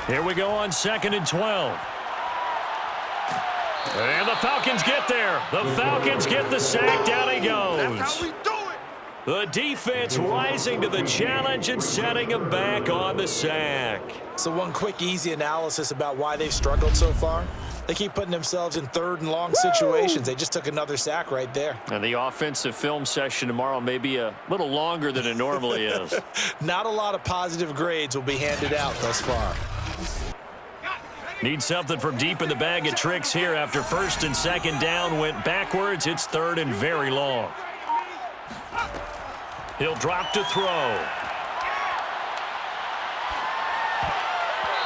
Here we go on 2nd and 12. And the Falcons get there. The Falcons get the sack. Down he goes. That's how we do it. The defense rising to the challenge and setting him back on the sack. So one quick, easy analysis about why they've struggled so far. They keep putting themselves in 3rd and long situations. They just took another sack right there. And the offensive film session tomorrow may be a little longer than it normally is. Not a lot of positive grades will be handed out thus far. Need something from deep in the bag of tricks here after 1st and 2nd down went backwards. It's 3rd and very long. He'll drop to throw.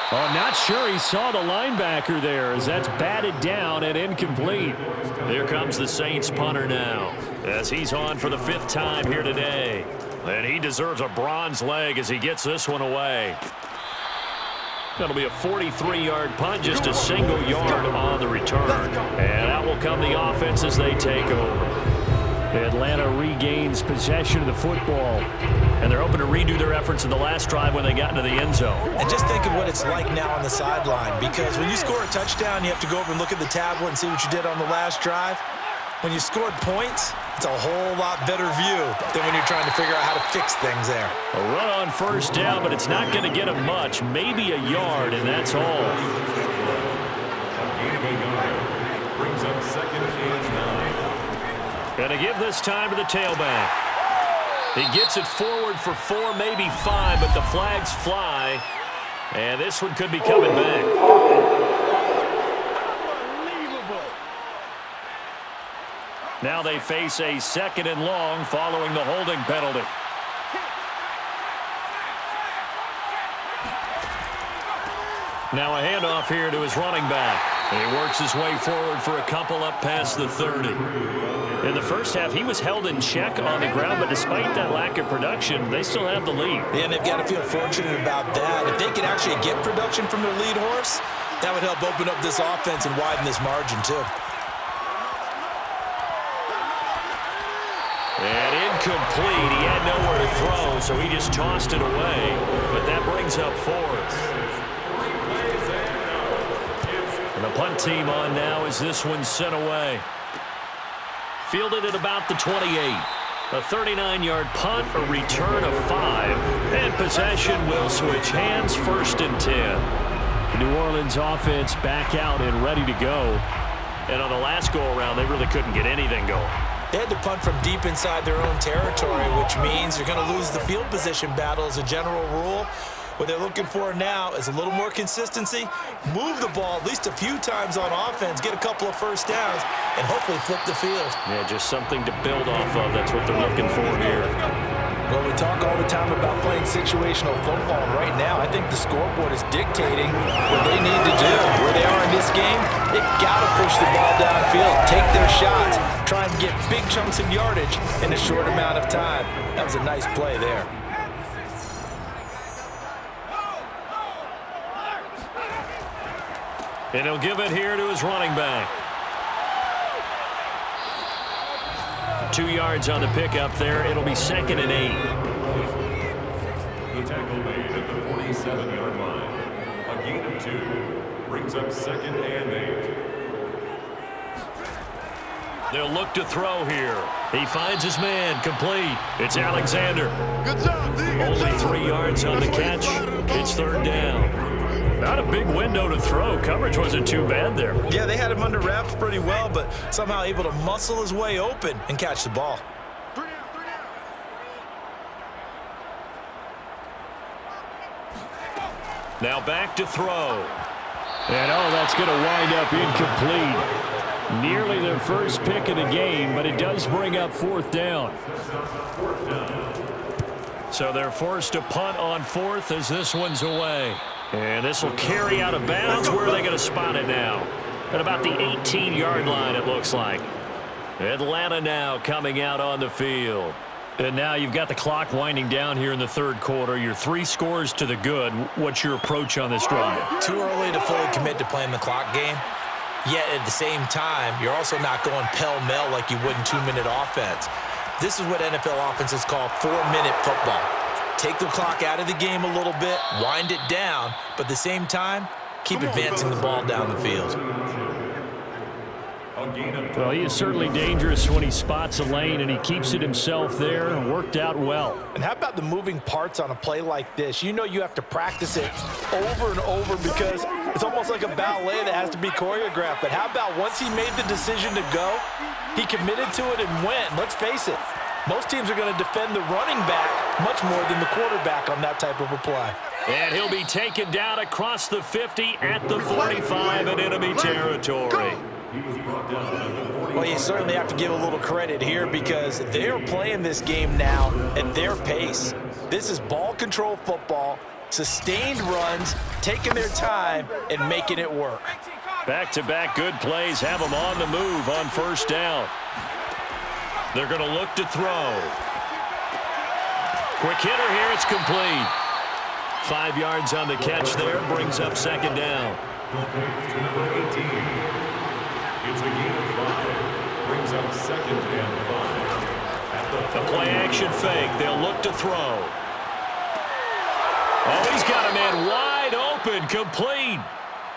Oh, not sure he saw the linebacker there as that's batted down and incomplete. Here comes the Saints punter now as he's on for the 5th time here today. And he deserves a bronze leg as he gets this one away. That'll be a 43-yard punt, just a single yard on the return. And out will come the offense as they take over. Atlanta regains possession of the football. And they're hoping to redo their efforts in the last drive when they got into the end zone. And just think of what it's like now on the sideline, because when you score a touchdown, you have to go over and look at the tablet and see what you did on the last drive. When you scored points, it's a whole lot better view than when you're trying to figure out how to fix things there. A run on 1st down, but it's not going to get him much. Maybe a yard, and that's all. Brings up 2nd and 9. Going to give this time to the tailback. He gets it forward for 4, maybe 5, but the flags fly. And this one could be coming back. Now they face a 2nd and long following the holding penalty. Now a handoff here to his running back. And he works his way forward for a couple up past the 30. In the first half, he was held in check on the ground, but despite that lack of production, they still have the lead. Yeah, and they've got to feel fortunate about that. If they can actually get production from their lead horse, that would help open up this offense and widen this margin too. And incomplete. He had nowhere to throw, so he just tossed it away. But that brings up 4th. And the punt team on now as this one's sent away. Fielded at about the 28. A 39-yard punt, a return of 5. And possession will switch hands, 1st and 10. The New Orleans offense back out and ready to go. And on the last go-around, they really couldn't get anything going. They had to punt from deep inside their own territory, which means you're going to lose the field position battle as a general rule. What they're looking for now is a little more consistency, move the ball at least a few times on offense, get a couple of 1st downs, and hopefully flip the field. Yeah, just something to build off of. That's what they're looking for here. Well, we talk all the time about playing situational football. Right now, I think the scoreboard is dictating what they need to do. Where they are in this game, they've got to push the ball downfield, take their shots, try and get big chunks of yardage in a short amount of time. That was a nice play there. And he'll give it here to his running back. 2 yards on the pickup there. It'll be 2nd and 8. The tackle made at the 47-yard line. A gain of 2. Brings up 2nd and 8. They'll look to throw here. He finds his man. Complete. It's Alexander. Good job, D. Only 3 yards on the catch. It's 3rd down. Not a big window to throw. Coverage wasn't too bad there. Yeah, they had him under wraps pretty well, but somehow able to muscle his way open and catch the ball. 3 down. Now back to throw. And that's going to wind up incomplete. Nearly their first pick of the game, but it does bring up 4th down. So they're forced to punt on 4th as this one's away. And this will carry out of bounds. Where are they going to spot it now? At about the 18-yard line, it looks like. Atlanta now coming out on the field. And now you've got the clock winding down here in the 3rd quarter. You're 3 scores to the good. What's your approach on this drive? Too early to fully commit to playing the clock game. Yet at the same time, you're also not going pell-mell like you would in 2-minute offense. This is what NFL offenses call 4-minute football. Take the clock out of the game a little bit, wind it down, but at the same time, keep advancing the ball down the field. Well, he is certainly dangerous when he spots a lane, and he keeps it himself there and worked out well. And how about the moving parts on a play like this? You know you have to practice it over and over because it's almost like a ballet that has to be choreographed. But how about once he made the decision to go, he committed to it and went. Let's face it, most teams are going to defend the running back much more than the quarterback on that type of a play. And he'll be taken down across the 50 at the 45 in enemy territory. Well, you certainly have to give a little credit here because they're playing this game now at their pace. This is ball control football, sustained runs, taking their time, and making it work. Back-to-back good plays have them on the move on first down. They're going to look to throw. Quick hitter here, it's complete. 5 yards on the catch there, brings up second down. It's a gain of 5. Brings up second and 5. The play-action fake. They'll look to throw. Oh, he's got a man wide open, complete.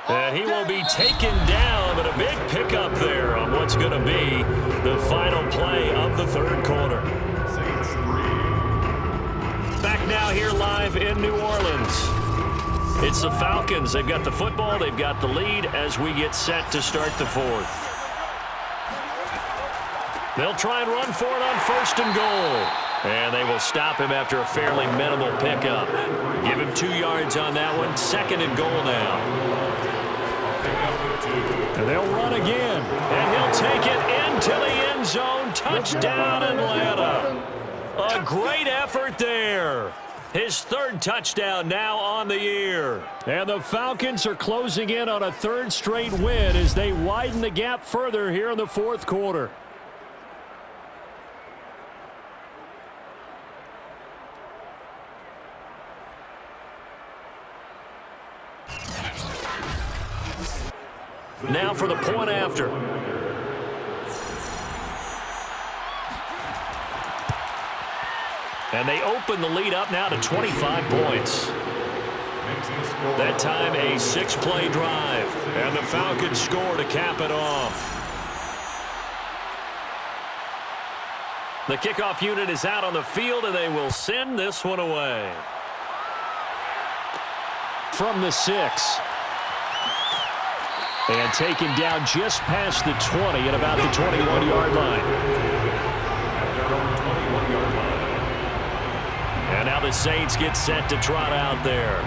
And he will be taken down, but a big pickup there on what's going to be the final play of the third quarter. Saints 3. Back now here live in New Orleans. It's the Falcons. They've got the football. They've got the lead as we get set to start the fourth. They'll try and run for it on first and goal. And they will stop him after a fairly minimal pickup. Give him 2 yards on that one. Second and goal now. And they'll run again. And he'll take it into the end zone. Touchdown, Atlanta. A great effort there. His third touchdown now on the year. And the Falcons are closing in on a third straight win as they widen the gap further here in the fourth quarter. Now for the point after. And they open the lead up now to 25 points. That time a 6-play drive. And the Falcons score to cap it off. The kickoff unit is out on the field, and they will send this one away. From the 6. And taken down just past the 20 at about the 21-yard line. And now the Saints get set to trot out there.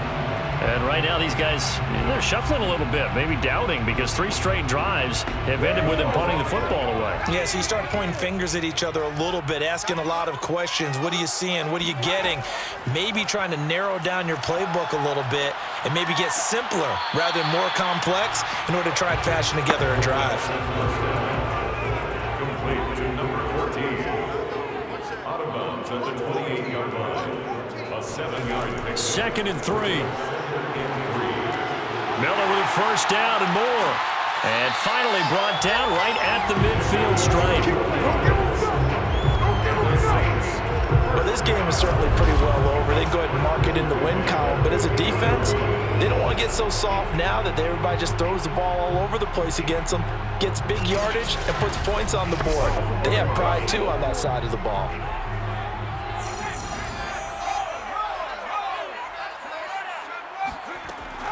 And right now these guys, they're shuffling a little bit, maybe doubting, because 3 straight drives have ended with them punting the football away. Yeah, so you start pointing fingers at each other a little bit, asking a lot of questions. What are you seeing? What are you getting? Maybe trying to narrow down your playbook a little bit and maybe get simpler rather than more complex in order to try and fashion together a drive. Complete to number 14. Out of bounds at the 28-yard line. A 7-yard pick. Second and 3. Miller with first down and more. And finally brought down right at the midfield stripe. Well, this game is certainly pretty well over. They go ahead and mark it in the win column. But as a defense, they don't want to get so soft now that everybody just throws the ball all over the place against them, gets big yardage, and puts points on the board. They have pride, too, on that side of the ball.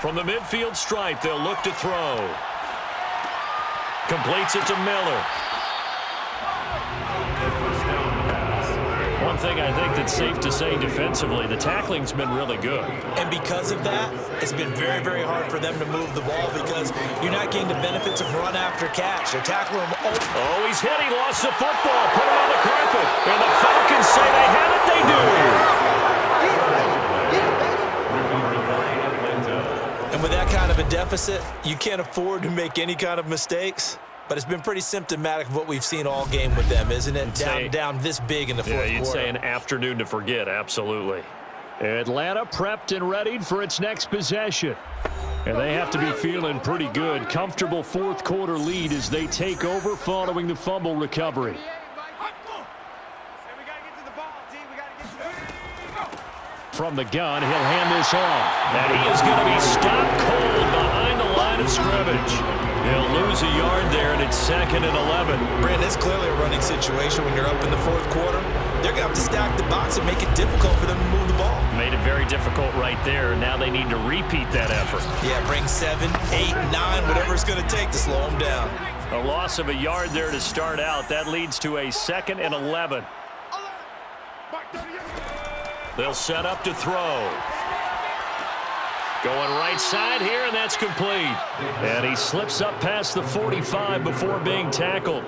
From the midfield stripe, they'll look to throw. Completes it to Miller. One thing I think that's safe to say defensively, the tackling's been really good. And because of that, it's been very, very hard for them to move the ball because you're not getting the benefits of run after catch. They're tackling him. Oh, he's hit. He lost the football. Put it on the carpet. And the Falcons say they have it. They do. And with that kind of a deficit, you can't afford to make any kind of mistakes. But it's been pretty symptomatic of what we've seen all game with them, isn't it? Down this big in the fourth quarter. Yeah, you'd say an afternoon to forget, absolutely. Atlanta prepped and readied for its next possession. And they have to be feeling pretty good. Comfortable fourth quarter lead as they take over following the fumble recovery. From the gun, he'll hand this off. And he is going to be stopped cold behind the line of scrimmage. He'll lose a yard there, and it's 2nd and 11. Brandon, it's clearly a running situation when you're up in the 4th quarter. They're going to have to stack the box and make it difficult for them to move the ball. Made it very difficult right there. Now they need to repeat that effort. Yeah, bring 7, 8, 9, whatever it's going to take to slow them down. A loss of a yard there to start out. That leads to a 2nd and 11. They'll set up to throw. Going right side here, and that's complete. And he slips up past the 45 before being tackled.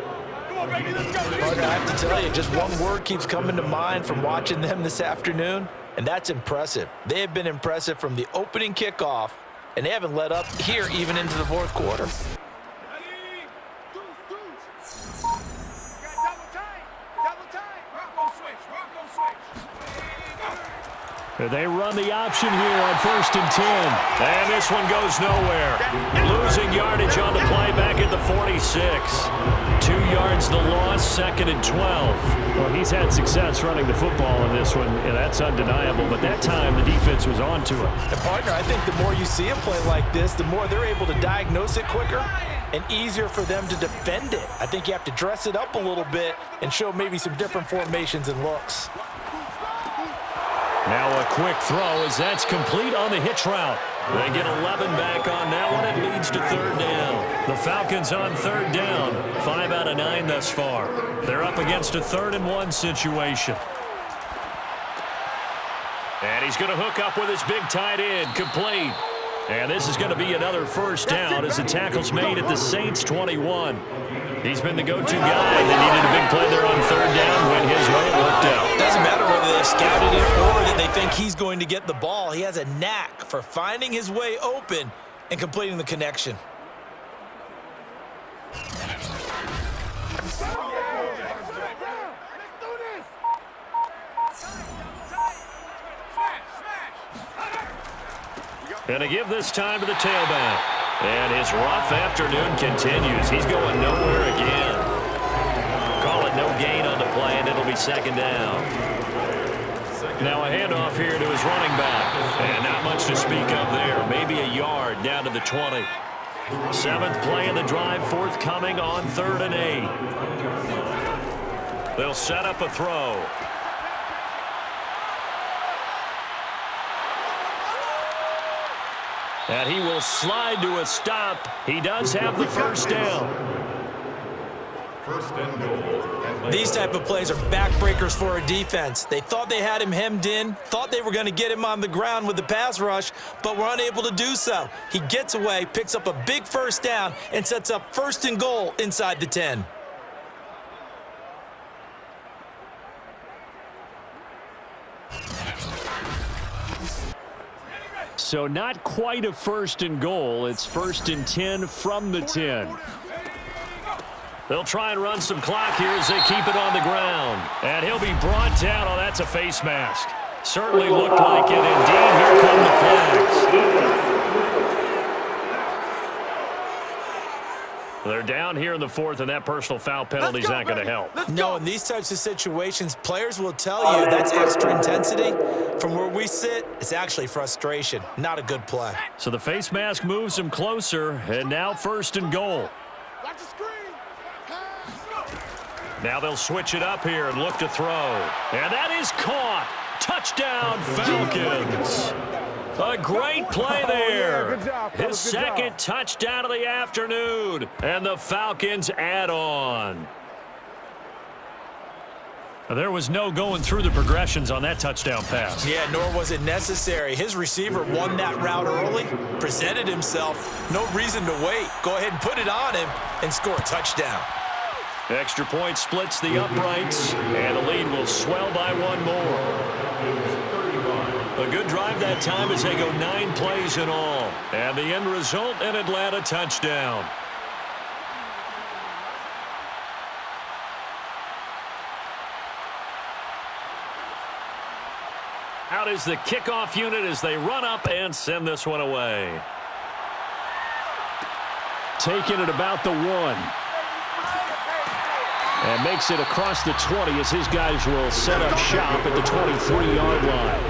Partner, I have to tell you, just one word keeps coming to mind from watching them this afternoon, and that's impressive. They have been impressive from the opening kickoff, and they haven't let up here even into the 4th quarter. They run the option here on 1st and 10. And this one goes nowhere. Losing yardage on the play back at the 46. 2 yards the loss, 2nd and 12. Well, he's had success running the football in this one, and that's undeniable. But that time, the defense was on to it. And partner, I think the more you see a play like this, the more they're able to diagnose it quicker and easier for them to defend it. I think you have to dress it up a little bit and show maybe some different formations and looks. Now a quick throw as that's complete on the hitch route. They get 11 back on that one. It leads to 3rd down. The Falcons on 3rd down. 5 out of 9 thus far. They're up against a 3rd and 1 situation. And he's going to hook up with his big tight end. Complete. And this is going to be another 1st down as the tackle's made at the Saints 21. He's been the go-to guy. They needed a big play there on 3rd down. Went his way. It worked out. Doesn't matter whether they've scouted it or that they think he's going to get the ball. He has a knack for finding his way open and completing the connection. And to give this time to the tailback. And his rough afternoon continues. He's going nowhere again. Call it no gain on the play, and it'll be 2nd down. Now a handoff here to his running back. And not much to speak of there. Maybe a yard down to the 20. 7th play of the drive forthcoming on 3rd and 8. They'll set up a throw. And he will slide to a stop. He does have the 1st down. 1st and goal. These type of plays are backbreakers for a defense. They thought they had him hemmed in, thought they were going to get him on the ground with the pass rush, but were unable to do so. He gets away, picks up a big 1st down, and sets up 1st and goal inside the 10. So not quite a 1st and goal. It's 1st and 10 from the 10. They'll try and run some clock here as they keep it on the ground. And he'll be brought down. Oh, that's a face mask. Certainly looked like it. Indeed, here come the flags. They're down here in the 4th, and that personal foul penalty is not going to help. No, in these types of situations, players will tell you that's extra intensity. From where we sit, it's actually frustration. Not a good play. So the face mask moves him closer, and now 1st and goal. Watch the screen. Now they'll switch it up here and look to throw. And that is caught. Touchdown, Falcons. A great play there. His 2nd touchdown of the afternoon. And the Falcons add on. There was no going through the progressions on that touchdown pass. Yeah, nor was it necessary. His receiver won that route early, presented himself. No reason to wait. Go ahead and put it on him and score a touchdown. Extra point splits the uprights, and the lead will swell by 1 more. A good drive that time as they go 9 plays in all. And the end result, an Atlanta touchdown. Out is the kickoff unit as they run up and send this one away. Taking it about the 1. And makes it across the 20 as his guys will set up shop at the 23-yard line.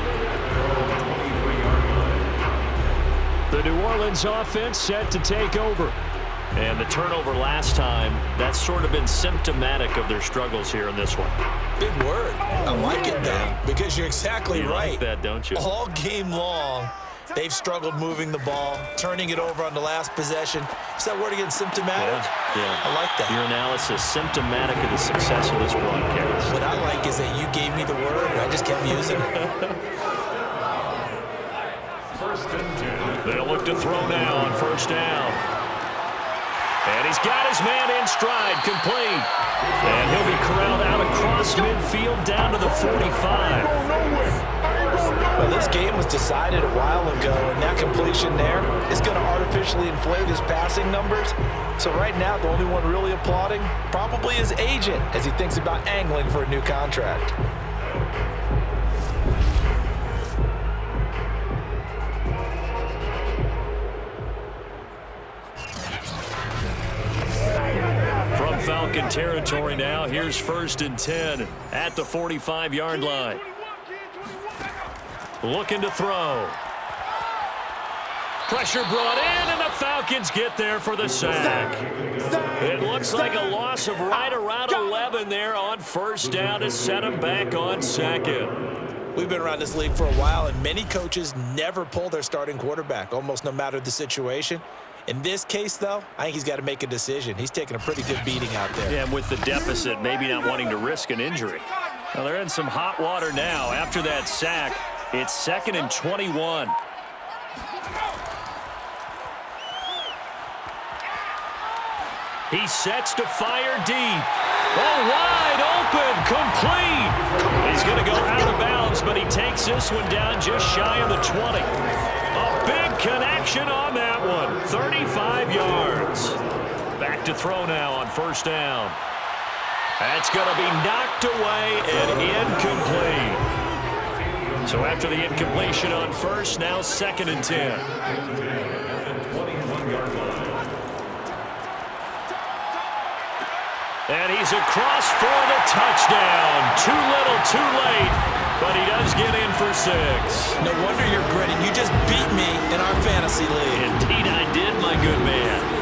The New Orleans offense set to take over. And the turnover last time, that's sort of been symptomatic of their struggles here in this one. Big word. I like it, though, because you're exactly you right. Like that, don't you? All game long, they've struggled moving the ball, turning it over on the last possession. Is that word again, symptomatic? Yeah. I like that. Your analysis, symptomatic of the success of this broadcast. What I like is that you gave me the word, and I just kept using it. First and 10. They'll look to throw now on first down. And he's got his man in stride, complete. And he'll be corralled out across midfield down to the 45. Well, this game was decided a while ago, and that completion there is going to artificially inflate his passing numbers. So right now, the only one really applauding probably his agent as he thinks about angling for a new contract. Falcon territory now. Here's first and 10 at the 45-yard line. Looking to throw. Pressure brought in, and the Falcons get there for the sack. It looks like a loss of right around 11 there on first down to set them back on second. We've been around this league for a while, and many coaches never pull their starting quarterback, almost no matter the situation. In this case, though, I think he's got to make a decision. He's taking a pretty good beating out there. Yeah, and with the deficit, maybe not wanting to risk an injury. Well, they're in some hot water now. After that sack, it's 2nd and 21. He sets to fire deep. Oh, wide open, complete. He's going to go out of bounds, but he takes this one down just shy of the 20. A big connection on that one. 35 yards. Back to throw now on first down. That's going to be knocked away and incomplete. So after the incompletion on first, now 2nd and 10. 21-yard line. And he's across for the touchdown. Too little, too late, but he does get in for 6. No wonder you're grinning. You just beat me in our fantasy league. Indeed I did, my good man.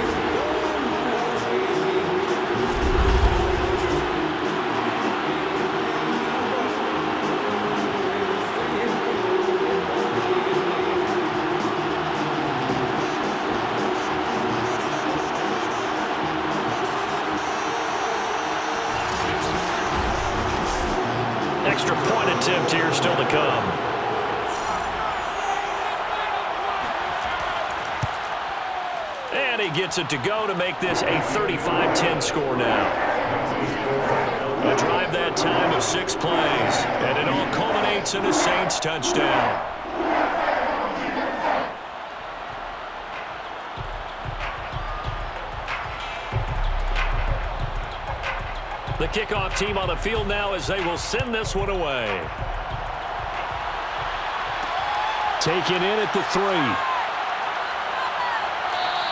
Extra point attempt here still to come. And he gets it to go to make this a 35-10 score now. A drive that time of 6 plays, and it all culminates in a Saints touchdown. The kickoff team on the field now as they will send this one away. Taken in at the 3.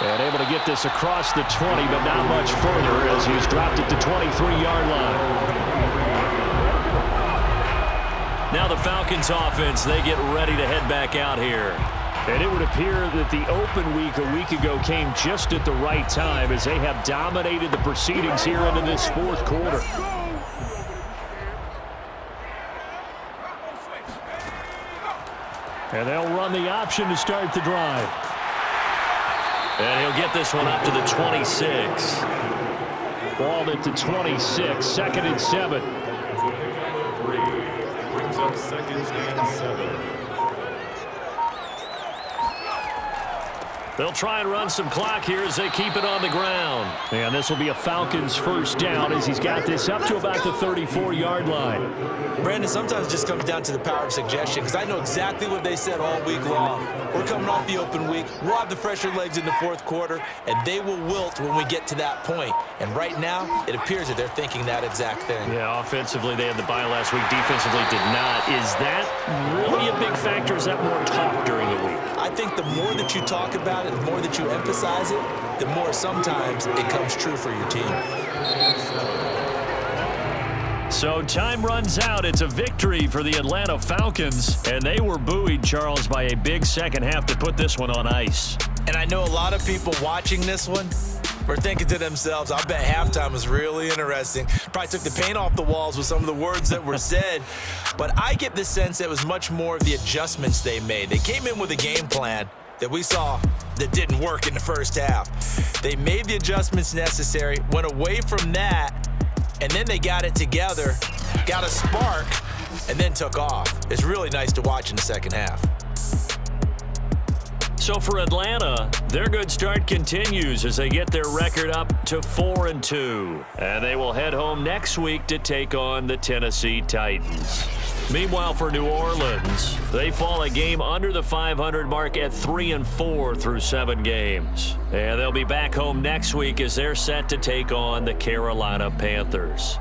And able to get this across the 20, but not much further as he's dropped it to 23-yard line. Now the Falcons offense, they get ready to head back out here. And it would appear that the open week a week ago came just at the right time as they have dominated the proceedings here into this 4th quarter. And they'll run the option to start the drive. And he'll get this one up to the 26. Ball at the 26, 2nd and 7. Brings up 2nd and 7. They'll try and run some clock here as they keep it on the ground. And this will be a Falcons first down as he's got this up to about the 34-yard line. Brandon, sometimes it just comes down to the power of suggestion because I know exactly what they said all week long. We're coming off the open week. We'll have the fresher legs in the 4th quarter, and they will wilt when we get to that point. And right now, it appears that they're thinking that exact thing. Yeah, offensively, they had the bye last week. Defensively, did not. Is that really a big factor? Is that more talk during the week? I think the more that you talk about it, the more that you emphasize it, the more sometimes it comes true for your team. So time runs out. It's a victory for the Atlanta Falcons, and they were buoyed, Charles, by a big second half to put this one on ice. And I know a lot of people watching this one were thinking to themselves, I bet halftime was really interesting. Probably took the paint off the walls with some of the words that were said. But I get the sense it was much more of the adjustments they made. They came in with a game plan that we saw that didn't work in the first half. They made the adjustments necessary, went away from that, and then they got it together, got a spark, and then took off. It's really nice to watch in the second half. So for Atlanta, their good start continues as they get their record up to 4-2. And they will head home next week to take on the Tennessee Titans. Meanwhile, for New Orleans, they fall a game under the 500 mark at 3-4 through 7 games. And they'll be back home next week as they're set to take on the Carolina Panthers.